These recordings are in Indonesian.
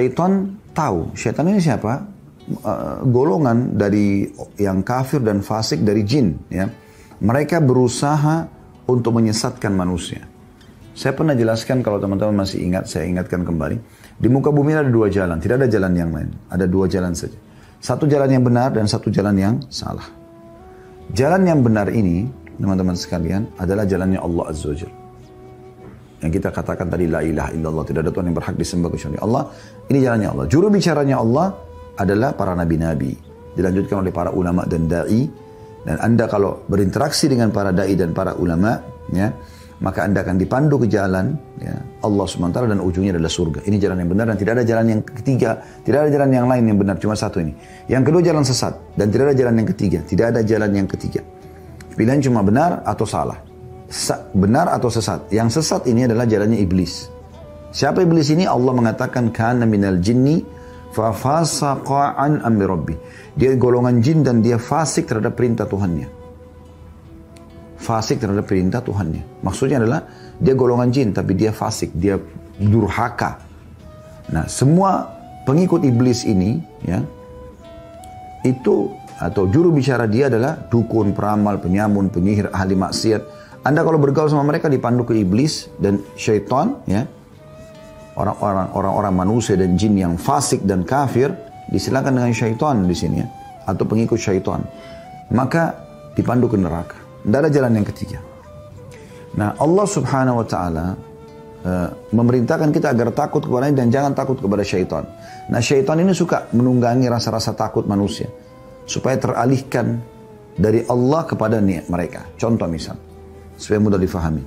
Syaitan tahu, syaitan ini siapa? Golongan dari yang kafir dan fasik dari jin. Ya. Mereka berusaha untuk menyesatkan manusia. Saya pernah jelaskan, kalau teman-teman masih ingat, saya ingatkan kembali. Di muka bumi ada dua jalan, tidak ada jalan yang lain. Ada dua jalan saja. Satu jalan yang benar dan satu jalan yang salah. Jalan yang benar ini, teman-teman sekalian, adalah jalannya Allah Azza wa Jalla. Yang kita katakan tadi, la ilaha illallah, tidak ada Tuhan yang berhak disembah kecuali Allah. Ini jalannya Allah. Juru bicaranya Allah adalah para nabi-nabi. Dilanjutkan oleh para ulama dan da'i. Dan Anda kalau berinteraksi dengan para da'i dan para ulama, ya, maka Anda akan dipandu ke jalan, ya, Allah SWT, dan ujungnya adalah surga. Ini jalan yang benar dan tidak ada jalan yang ketiga. Tidak ada jalan yang lain yang benar, cuma satu ini. Yang kedua jalan sesat dan tidak ada jalan yang ketiga. Tidak ada jalan yang ketiga. Pilihan cuma benar atau salah. Benar atau sesat. Yang sesat ini adalah jalannya iblis. Siapa iblis ini? Allah mengatakan kana minal jinni fa fasaqa an amri rabbi. Dia golongan jin dan dia fasik terhadap perintah Tuhannya. Fasik terhadap perintah Tuhannya. Maksudnya adalah dia golongan jin tapi dia fasik, dia durhaka. Nah, semua pengikut iblis ini, ya, itu atau juru bicara dia adalah dukun, peramal, penyamun, penyihir, ahli maksiat. Anda kalau bergaul sama mereka dipandu ke iblis dan syaitan, ya, orang-orang manusia dan jin yang fasik dan kafir disilakan dengan syaitan di sini, ya, atau pengikut syaitan. Maka dipandu ke neraka. Tidak ada jalan yang ketiga. Nah, Allah Subhanahu wa Ta'ala memerintahkan kita agar takut kepadanya dan jangan takut kepada syaitan. Nah, syaitan ini suka menunggangi rasa-rasa takut manusia supaya teralihkan dari Allah kepada niat mereka. Contoh misal, supaya mudah difahami.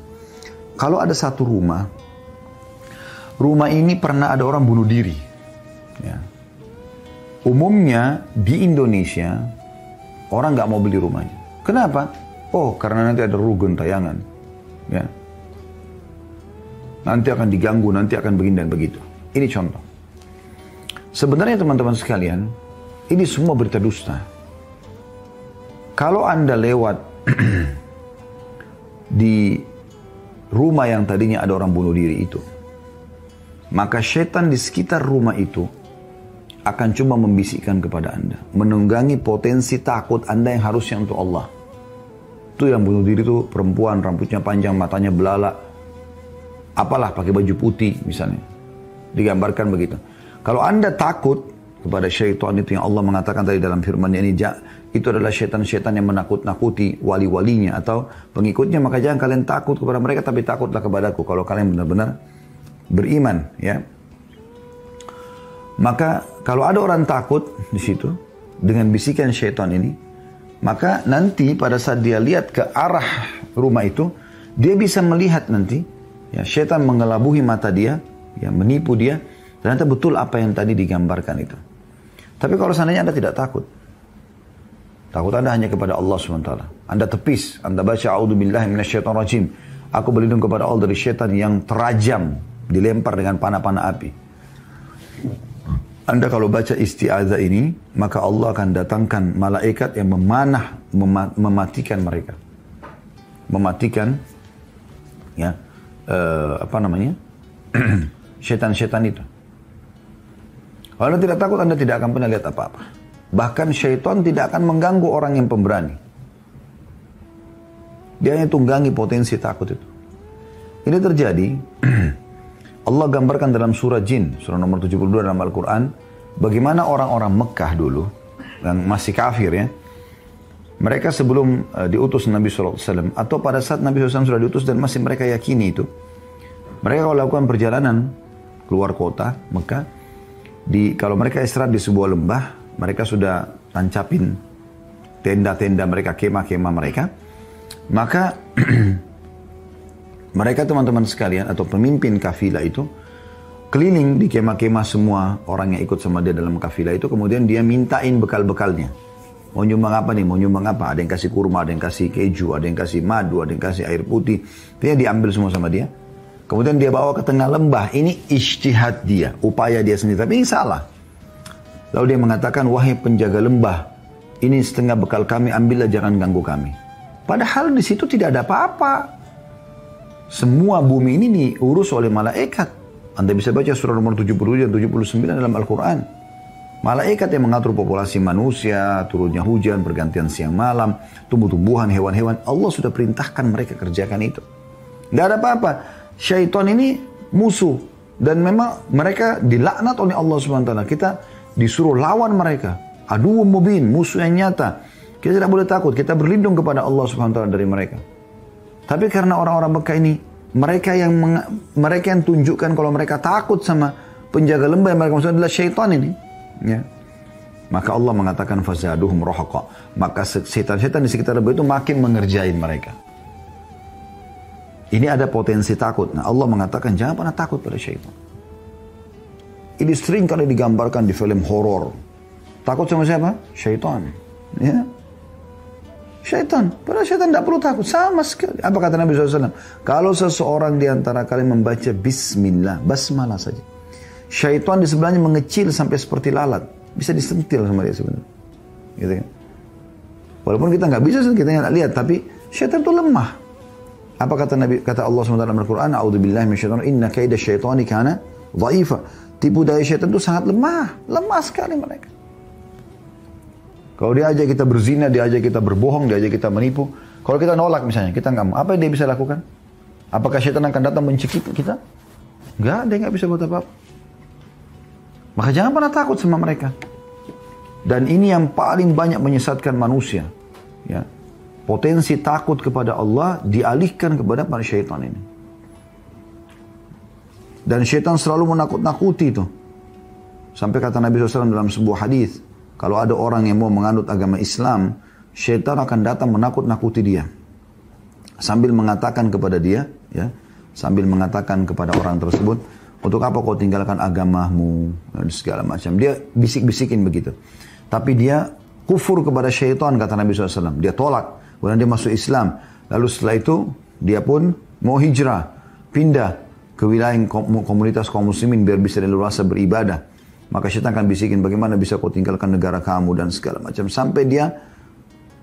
Kalau ada satu rumah ini pernah ada orang bunuh diri. Ya. Umumnya di Indonesia orang nggak mau beli rumahnya. Kenapa? Oh, karena nanti ada rugun tayangan. Ya. Nanti akan diganggu, nanti akan begini dan begitu. Ini contoh. Sebenarnya teman-teman sekalian, ini semua berita dusta. Kalau Anda lewat di rumah yang tadinya ada orang bunuh diri itu, maka syaitan di sekitar rumah itu akan cuma membisikkan kepada Anda, menunggangi potensi takut Anda yang harusnya untuk Allah. Itu yang bunuh diri itu perempuan, rambutnya panjang, matanya belalak, apalah pakai baju putih misalnya, digambarkan begitu. Kalau Anda takut kepada syaitan itu yang Allah mengatakan tadi dalam firman-Nya ini, itu adalah syaitan-syaitan yang menakut-nakuti wali-walinya atau pengikutnya, maka jangan kalian takut kepada mereka, tapi takutlah kepadaku kalau kalian benar-benar beriman, ya. Maka kalau ada orang takut di situ dengan bisikan syaitan ini, maka nanti pada saat dia lihat ke arah rumah itu, dia bisa melihat nanti, ya, syaitan mengelabuhi mata dia, ya, menipu dia, ternyata betul apa yang tadi digambarkan itu. Tapi kalau seandainya Anda tidak takut, takut Anda hanya kepada Allah SWT. Anda tepis, Anda baca a'udzubillahi minasyaitonirrajim. Aku berlindung kepada Allah dari syaitan yang terajam, dilempar dengan panah-panah api. Anda kalau baca isti'adzah ini, maka Allah akan datangkan malaikat yang mematikan mereka. Mematikan, ya, syaitan-syaitan itu. Kalau Anda tidak takut, Anda tidak akan pernah lihat apa-apa. Bahkan syaitan tidak akan mengganggu orang yang pemberani. Dia hanya tunggangi potensi takut itu. Ini terjadi, Allah gambarkan dalam surah Jin, surah nomor 72 dalam Al-Quran, bagaimana orang-orang Mekah dulu, yang masih kafir, ya, mereka sebelum diutus Nabi SAW, atau pada saat Nabi SAW sudah diutus dan masih mereka yakini itu, mereka kalau lakukan perjalanan keluar kota Mekah, kalau mereka istirahat di sebuah lembah, mereka sudah tancapin tenda-tenda mereka, kemah-kemah mereka, maka mereka teman-teman sekalian atau pemimpin kafilah itu keliling di kemah-kemah semua orang yang ikut sama dia dalam kafilah itu, kemudian dia mintain bekal-bekalnya. Mau nyumbang apa nih? Mau nyumbang apa? Ada yang kasih kurma, ada yang kasih keju, ada yang kasih madu, ada yang kasih air putih. Dia diambil semua sama dia. Kemudian dia bawa ke tengah lembah. Ini ijtihad dia, upaya dia sendiri. Tapi ini salah. Lalu dia mengatakan, wahai penjaga lembah, ini setengah bekal kami, ambillah, jangan ganggu kami. Padahal di situ tidak ada apa-apa. Semua bumi ini diurus oleh malaikat. Anda bisa baca surah nomor 77 dan 79 dalam Al-Quran. Malaikat yang mengatur populasi manusia, turunnya hujan, pergantian siang malam, tumbuh-tumbuhan, hewan-hewan. Allah sudah perintahkan mereka kerjakan itu. Tidak ada apa-apa. Syaitan ini musuh. Dan memang mereka dilaknat oleh Allah SWT. Kita disuruh lawan mereka. Aduwwum mubin, musuh yang nyata. Kita tidak boleh takut. Kita berlindung kepada Allah SWT dari mereka. Tapi karena orang-orang Mekah ini, mereka yang tunjukkan kalau mereka takut sama penjaga lembah yang mereka maksudnya adalah syaitan ini. Ya. Maka Allah mengatakan fazaduhum rahaqa. Maka setan-setan di sekitar lembah itu makin mengerjain mereka. Ini ada potensi takut. Nah, Allah mengatakan jangan pernah takut pada syaitan. Ini sering kali digambarkan di film horor. Takut sama siapa? Syaitan. Ya. Syaitan. Padahal syaitan tidak perlu takut. Sama sekali. Apa kata Nabi SAW? Kalau seseorang di antara kalian membaca bismillah, basmalah saja. Syaitan di sebelahnya mengecil sampai seperti lalat. Bisa disentil sama dia sebenarnya. Gitu kan? Walaupun kita nggak bisa, kita nggak lihat. Tapi syaitan itu lemah. Apa kata Nabi? Kata Allah SWT dalam Al-Quran, A'udzubillahi minasyaitonir rajim, inna kaida syaitani kana dha'ifa. Tipu daya syaitan itu sangat lemah. Lemah sekali mereka. Kalau dia ajak kita berzina, dia ajak kita berbohong, dia ajak kita menipu. Kalau kita nolak misalnya, kita nggak mau. Apa yang dia bisa lakukan? Apakah syaitan akan datang mencekik kita? Nggak, dia nggak bisa buat apa-apa. Maka jangan pernah takut sama mereka. Dan ini yang paling banyak menyesatkan manusia. Ya. Potensi takut kepada Allah dialihkan kepada para syaitan ini. Dan syaitan selalu menakut-nakuti itu. Sampai kata Nabi SAW dalam sebuah hadis, kalau ada orang yang mau menganut agama Islam, syaitan akan datang menakut-nakuti dia. Sambil mengatakan kepada dia, ya, sambil mengatakan kepada orang tersebut, untuk apa kau tinggalkan agamamu dan segala macam. Dia bisik-bisikin begitu. Tapi dia kufur kepada syaitan, kata Nabi SAW. Dia tolak. Kemudian dia masuk Islam. Lalu setelah itu dia pun mau hijrah. Pindah ke wilayah komunitas kaum muslimin biar bisa leluasa beribadah. Maka syaitan akan bisikin bagaimana bisa kau tinggalkan negara kamu dan segala macam. Sampai dia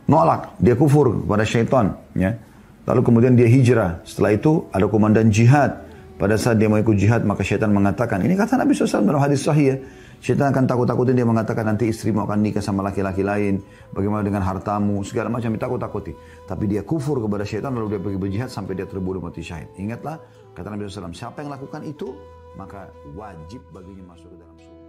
nolak. Dia kufur kepada syaitan. Ya. Lalu kemudian dia hijrah. Setelah itu ada komandan jihad. Pada saat dia mau ikut jihad, maka syaitan mengatakan, ini kata Nabi SAW dalam hadis sahih ya, syaitan akan takut-takutin, dia mengatakan nanti istrimu akan nikah sama laki-laki lain, bagaimana dengan hartamu, segala macam ditakut-takuti. Tapi dia kufur kepada syaitan, lalu dia pergi berjihad sampai dia terbunuh mati syahid. Ingatlah, kata Nabi SAW, siapa yang lakukan itu, maka wajib baginya masuk ke dalam surga.